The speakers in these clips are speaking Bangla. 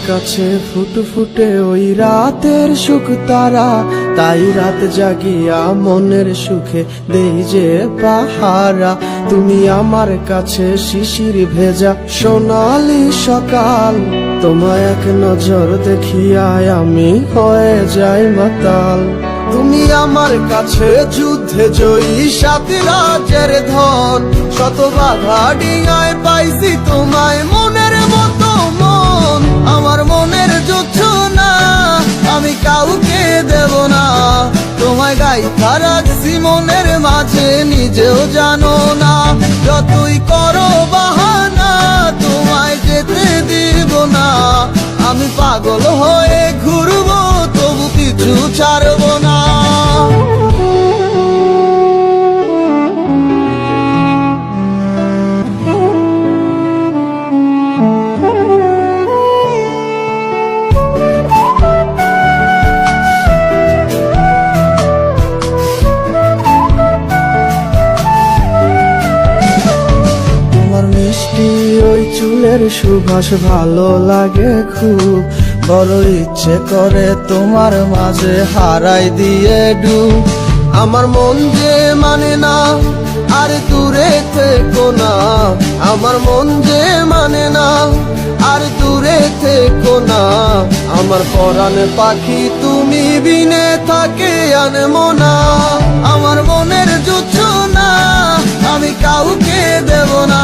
কাছে ফুটফুটে ওই রাতের সুখ তারা, তাই রাত জাগিয়া মনের সুখে দেই যে পাহারা। তুমি আমার কাছে শিশির ভেজা সোনালি সকাল, তোমায় এক নজর দেখিয়ায় আমি হয়ে যাই মাতাল। তুমি আমার কাছে যুদ্ধে জয়ী সাত রাজের ধন, শত বাধা ডিঙায় পাইছি তোমায় মনের মতো মন। আমার মনের যুদ্ধ না আমি কাউকে দেব না, তোমায় গাইথা রাখছি মনের মাঝে নিজেও জানো না। যতই করো বাহানা তোমায় যেতে দিব না, আমি পাগল হয়ে ঘুরবো তবু কিছু ছাড়বো না। মিষ্টি ওই চুলের সুবাস ভালো লাগে খুব, বড় ইচ্ছে করে তোমার মাঝে হারাই দিয়ে ডুব। আমার মন যে মানে না আর দূরে থেকো না, আমার মন যে মানে না আর দূরে থেকো না। আমার পরাণ পাখি তুমি বিনে থাকে আনমো না, আমার মনের যুদ্ধ না আমি কাউকে দেব না।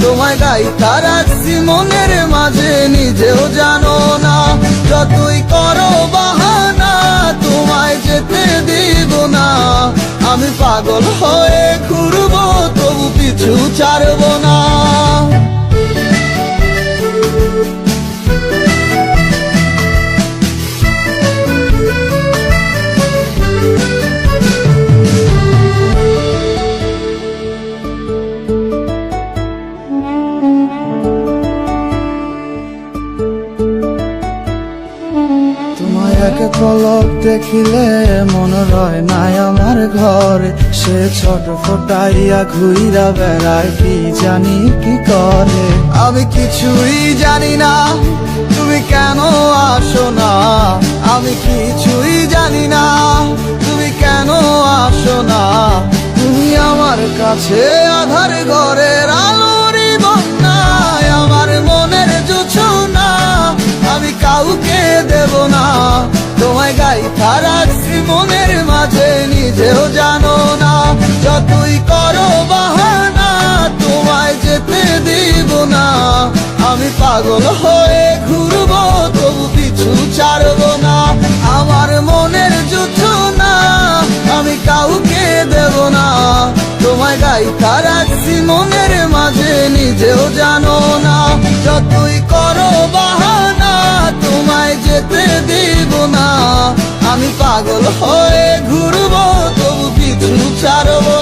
তোমায় গাইথা রাখছি মনের মাঝে নিজেও জানো না, যতই করো বাহানা তোমায় যেতে দিব না। আমি পাগল হয়ে ঘুরবো তবু পিছু ছাড়বো না। এক পলক দেখিলে মন রয় নাই আমার ঘরে, সে ছোট ফোটাইয়া ঘুইরা বেড়ায় কি জানি কি করে। আমি কিছুই জানি না তুমি কেন আসো না, আমি কিছুই জানি না তুমি কেন আসো না। তুমি আমার কাছে আধার ঘরের আলোরই বন্যায়, আমার মনের জোছনা আমি কাউকে দেব না। তোমায় গাইথা রাখছি মনের মাঝে নিজেও জানো না, যতই করো বাহানা তোমায় যেতে দিব না। আমি পাগল হয়ে ঘুরবো তবু পিছু ছাড়বো না। আমার মনের যুদ্ধ না আমি কাউকে দেব না, তোমায় গাইথা রাখছি মনের মাঝে নিজেও জানো না। যতই করো বাহানা তোমায় যেতে দিব না, আমি পাগল হয়ে ঘুরবো তবু পিছু ছাড়বো